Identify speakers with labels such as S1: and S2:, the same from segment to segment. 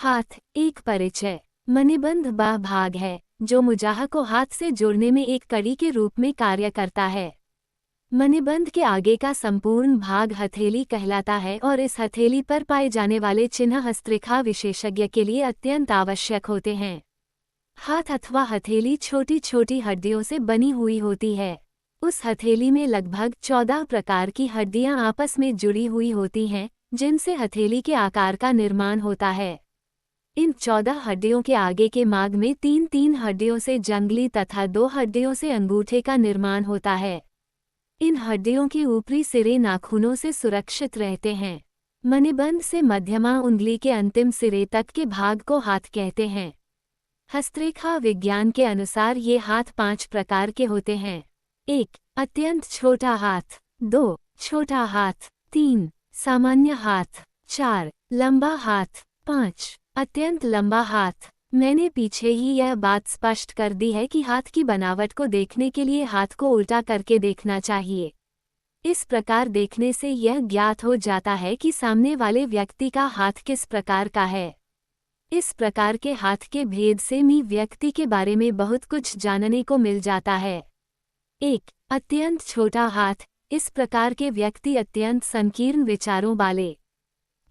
S1: हाथ एक परिचय। मणिबंध वह भाग है जो मुजाह को हाथ से जोड़ने में एक कड़ी के रूप में कार्य करता है। मणिबंध के आगे का संपूर्ण भाग हथेली कहलाता है और इस हथेली पर पाए जाने वाले चिन्ह हस्तरेखा विशेषज्ञ के लिए अत्यंत आवश्यक होते हैं। हाथ अथवा हथेली छोटी छोटी हड्डियों से बनी हुई होती है। उस हथेली में लगभग 14 प्रकार की हड्डियां आपस में जुड़ी हुई होती हैं, जिनसे हथेली के आकार का निर्माण होता है। इन 14 हड्डियों के आगे के मार्ग में 3-3 हड्डियों से जंगली तथा 2 हड्डियों से अंगूठे का निर्माण होता है। इन हड्डियों के ऊपरी सिरे नाखूनों से सुरक्षित रहते हैं। मणिबंध से मध्यमा उंगली के अंतिम सिरे तक के भाग को हाथ कहते हैं। हस्तरेखा विज्ञान के अनुसार ये हाथ 5 प्रकार के होते हैं। 1. अत्यंत छोटा हाथ। 2. छोटा हाथ। 3. सामान्य हाथ। 4. लंबा हाथ। 5. अत्यंत लंबा हाथ। मैंने पीछे ही यह बात स्पष्ट कर दी है कि हाथ की बनावट को देखने के लिए हाथ को उल्टा करके देखना चाहिए। इस प्रकार देखने से यह ज्ञात हो जाता है कि सामने वाले व्यक्ति का हाथ किस प्रकार का है। इस प्रकार के हाथ के भेद से व्यक्ति के बारे में बहुत कुछ जानने को मिल जाता है। 1. अत्यंत छोटा हाथ। इस प्रकार के व्यक्ति अत्यंत संकीर्ण विचारों वाले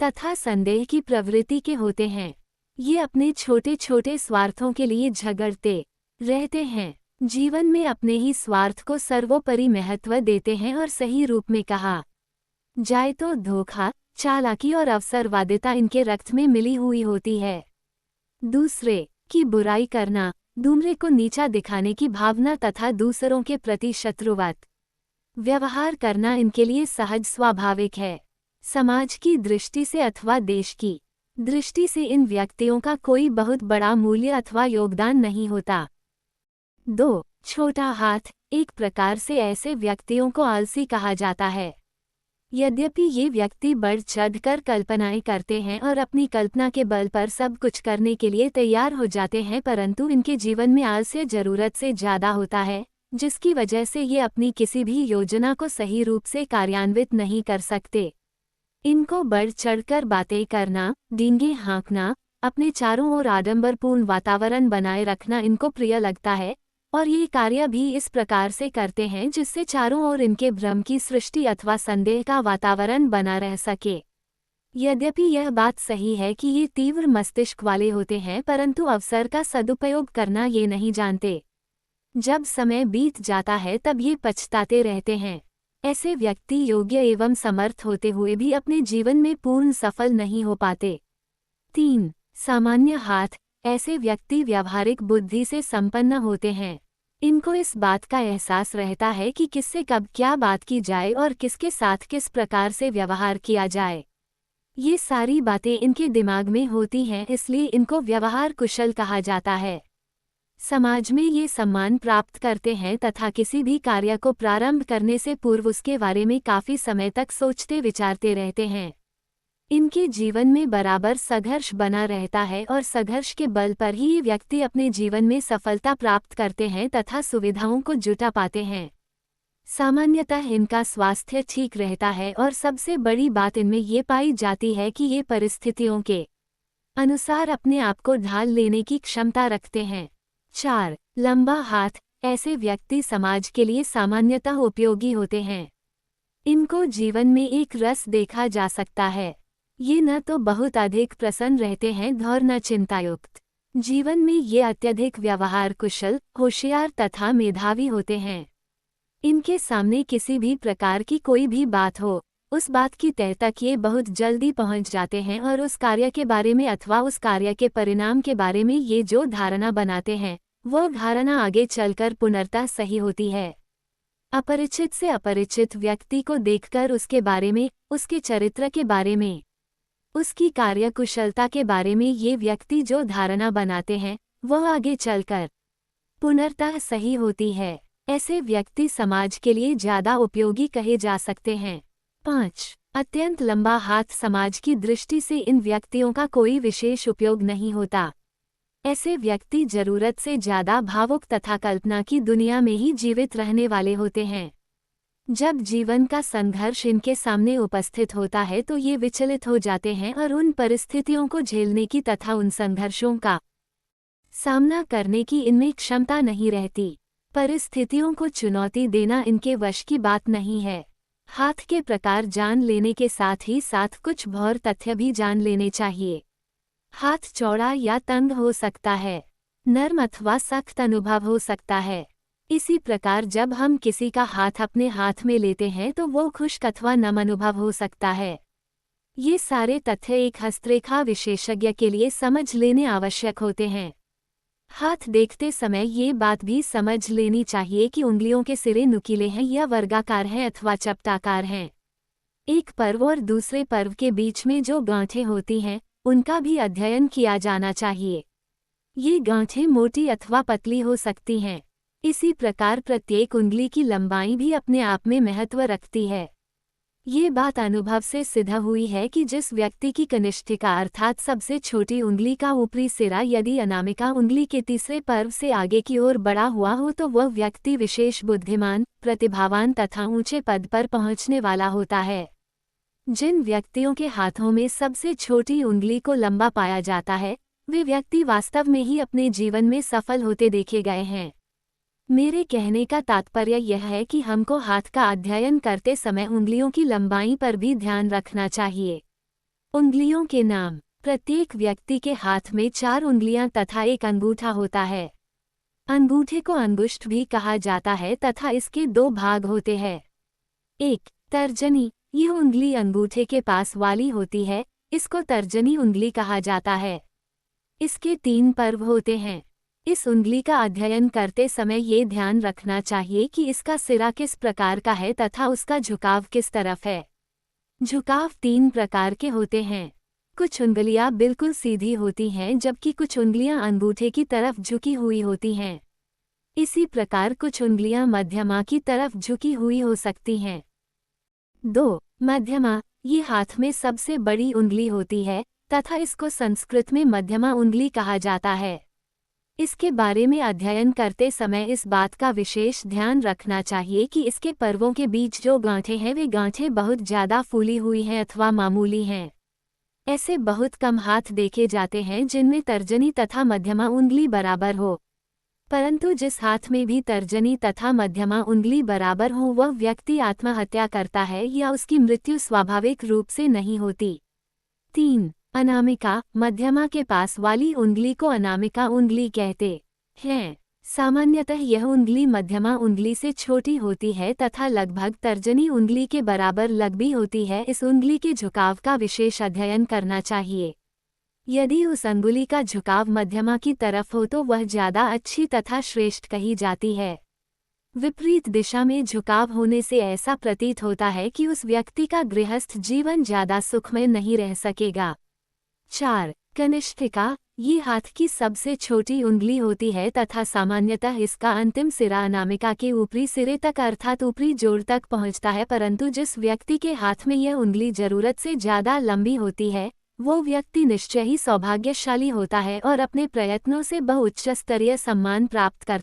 S1: तथा संदेह की प्रवृत्ति के होते हैं। ये अपने छोटे छोटे स्वार्थों के लिए झगड़ते रहते हैं। जीवन में अपने ही स्वार्थ को सर्वोपरि महत्व देते हैं और सही रूप में कहा जाए तो धोखा, चालाकी और अवसरवादिता इनके रक्त में मिली हुई होती है। दूसरे की बुराई करना, दूसरे को नीचा दिखाने की भावना तथा दूसरों के प्रति शत्रुवत व्यवहार करना इनके लिए सहज स्वाभाविक है। समाज की दृष्टि से अथवा देश की दृष्टि से इन व्यक्तियों का कोई बहुत बड़ा मूल्य अथवा योगदान नहीं होता। 2. छोटा हाथ। एक प्रकार से ऐसे व्यक्तियों को आलसी कहा जाता है। यद्यपि ये व्यक्ति बढ़ चढ़कर कल्पनाएं करते हैं और अपनी कल्पना के बल पर सब कुछ करने के लिए तैयार हो जाते हैं, परंतु इनके जीवन में आलस्य जरूरत से ज़्यादा होता है, जिसकी वजह से ये अपनी किसी भी योजना को सही रूप से कार्यान्वित नहीं कर सकते। इनको बढ़ चढ़कर बातें करना, डींगे हाँकना, अपने चारों ओर आडंबरपूर्ण वातावरण बनाए रखना इनको प्रिय लगता है और ये कार्य भी इस प्रकार से करते हैं जिससे चारों ओर इनके भ्रम की सृष्टि अथवा संदेह का वातावरण बना रह सके। यद्यपि यह बात सही है कि ये तीव्र मस्तिष्क वाले होते हैं, परंतु अवसर का सदुपयोग करना ये नहीं जानते। जब समय बीत जाता है तब ये पछताते रहते हैं। ऐसे व्यक्ति योग्य एवं समर्थ होते हुए भी अपने जीवन में पूर्ण सफल नहीं हो पाते। 3. सामान्य हाथ। ऐसे व्यक्ति व्यावहारिक बुद्धि से संपन्न होते हैं। इनको इस बात का एहसास रहता है कि किससे कब क्या बात की जाए और किसके साथ किस प्रकार से व्यवहार किया जाए। ये सारी बातें इनके दिमाग में होती हैं, इसलिए इनको व्यवहार कुशल कहा जाता है। समाज में ये सम्मान प्राप्त करते हैं तथा किसी भी कार्य को प्रारंभ करने से पूर्व उसके बारे में काफ़ी समय तक सोचते विचारते रहते हैं। इनके जीवन में बराबर संघर्ष बना रहता है और संघर्ष के बल पर ही ये व्यक्ति अपने जीवन में सफलता प्राप्त करते हैं तथा सुविधाओं को जुटा पाते हैं। सामान्यतः इनका स्वास्थ्य ठीक रहता है और सबसे बड़ी बात इनमें ये पाई जाती है कि ये परिस्थितियों के अनुसार अपने आप को ढाल लेने की क्षमता रखते हैं। 4. लंबा हाथ। ऐसे व्यक्ति समाज के लिए सामान्यतः उपयोगी होते हैं। इनको जीवन में एक रस देखा जा सकता है। ये न तो बहुत अधिक प्रसन्न रहते हैं और न चिंतायुक्त। जीवन में ये अत्यधिक व्यवहार कुशल, होशियार तथा मेधावी होते हैं। इनके सामने किसी भी प्रकार की कोई भी बात हो, उस बात की तह तक ये बहुत जल्दी पहुंच जाते हैं और उस कार्य के बारे में अथवा उस कार्य के परिणाम के बारे में ये जो धारणा बनाते हैं, वो धारणा आगे चलकर पुनर्तः सही होती है। अपरिचित से अपरिचित व्यक्ति को देखकर उसके बारे में, उसके चरित्र के बारे में, उसकी कार्यकुशलता के बारे में ये व्यक्ति जो धारणा बनाते हैं, वह आगे चलकर पुनर्तः सही होती है। ऐसे व्यक्ति समाज के लिए ज़्यादा उपयोगी कहे जा सकते हैं। 5. अत्यंत लंबा हाथ। समाज की दृष्टि से इन व्यक्तियों का कोई विशेष उपयोग नहीं होता। ऐसे व्यक्ति जरूरत से ज़्यादा भावुक तथा कल्पना की दुनिया में ही जीवित रहने वाले होते हैं। जब जीवन का संघर्ष इनके सामने उपस्थित होता है तो ये विचलित हो जाते हैं और उन परिस्थितियों को झेलने की तथा उन संघर्षों का सामना करने की इनमें क्षमता नहीं रहती। परिस्थितियों को चुनौती देना इनके वश की बात नहीं है। हाथ के प्रकार जान लेने के साथ ही साथ कुछ भौर तथ्य भी जान लेने चाहिए। हाथ चौड़ा या तंग हो सकता है, नर्म अथवा सख्त अनुभव हो सकता है। इसी प्रकार जब हम किसी का हाथ अपने हाथ में लेते हैं तो वो खुश्क अथवा नम अनुभव हो सकता है। ये सारे तथ्य एक हस्तरेखा विशेषज्ञ के लिए समझ लेने आवश्यक होते हैं। हाथ देखते समय ये बात भी समझ लेनी चाहिए कि उंगलियों के सिरे नुकीले हैं या वर्गाकार हैं अथवा चपटाकार हैं। एक पर्व और दूसरे पर्व के बीच में जो गांठें होती हैं, उनका भी अध्ययन किया जाना चाहिए। ये गांठें मोटी अथवा पतली हो सकती हैं। इसी प्रकार प्रत्येक उंगली की लंबाई भी अपने आप में महत्व रखती है। ये बात अनुभव से सिद्ध हुई है कि जिस व्यक्ति की कनिष्ठिका अर्थात सबसे छोटी उंगली का ऊपरी सिरा यदि अनामिका उंगली के तीसरे पर्व से आगे की ओर बढ़ा हुआ हो तो वह व्यक्ति विशेष बुद्धिमान, प्रतिभावान तथा ऊंचे पद पर पहुंचने वाला होता है। जिन व्यक्तियों के हाथों में सबसे छोटी उंगली को लंबा पाया जाता है, वे व्यक्ति वास्तव में ही अपने जीवन में सफल होते देखे गए हैं। मेरे कहने का तात्पर्य यह है कि हमको हाथ का अध्ययन करते समय उंगलियों की लंबाई पर भी ध्यान रखना चाहिए। उंगलियों के नाम। प्रत्येक व्यक्ति के हाथ में 4 उंगलियां तथा एक अंगूठा होता है। अंगूठे को अंगुष्ठ भी कहा जाता है तथा इसके 2 भाग होते हैं। 1. तर्जनी। यह उंगली अंगूठे के पास वाली होती है, इसको तर्जनी उंगली कहा जाता है। इसके 3 पर्व होते हैं। इस उंगली का अध्ययन करते समय ये ध्यान रखना चाहिए कि इसका सिरा किस प्रकार का है तथा उसका झुकाव किस तरफ है। झुकाव 3 प्रकार के होते हैं। कुछ उंगलियां बिल्कुल सीधी होती हैं जबकि कुछ उंगलियां अंगूठे की तरफ झुकी हुई होती हैं। इसी प्रकार कुछ उंगलियां मध्यमा की तरफ झुकी हुई हो सकती हैं। 2. मध्यमा। ये हाथ में सबसे बड़ी उंगली होती है तथा इसको संस्कृत में मध्यमा उंगली कहा जाता है। इसके बारे में अध्ययन करते समय इस बात का विशेष ध्यान रखना चाहिए कि इसके पर्वों के बीच जो गांठें हैं वे गांठें बहुत ज़्यादा फूली हुई हैं अथवा मामूली हैं। ऐसे बहुत कम हाथ देखे जाते हैं जिनमें तर्जनी तथा मध्यमा उंगली बराबर हो, परंतु जिस हाथ में भी तर्जनी तथा मध्यमा उंगली बराबर हो वह व्यक्ति आत्महत्या करता है या उसकी मृत्यु स्वाभाविक रूप से नहीं होती। 3. अनामिका। मध्यमा के पास वाली उंगली को अनामिका उंगली कहते हैं। सामान्यतः यह उंगली मध्यमा उंगली से छोटी होती है तथा लगभग तर्जनी उंगली के बराबर लंबी होती है। इस उंगली के झुकाव का विशेष अध्ययन करना चाहिए। यदि उस अंगुली का झुकाव मध्यमा की तरफ हो तो वह ज़्यादा अच्छी तथा श्रेष्ठ कही जाती है। विपरीत दिशा में झुकाव होने से ऐसा प्रतीत होता है कि उस व्यक्ति का गृहस्थ जीवन ज़्यादा सुखमय नहीं रह सकेगा। 4. कनिष्ठिका। ये हाथ की सबसे छोटी उंगली होती है तथा सामान्यतः इसका अंतिम सिरा अनामिका के ऊपरी सिरे तक अर्थात ऊपरी जोड़ तक पहुंचता है, परंतु जिस व्यक्ति के हाथ में यह उंगली जरूरत से ज़्यादा लंबी होती है वो व्यक्ति निश्चय ही सौभाग्यशाली होता है और अपने प्रयत्नों से बहुउच्च स्तरीय सम्मान प्राप्त करता है।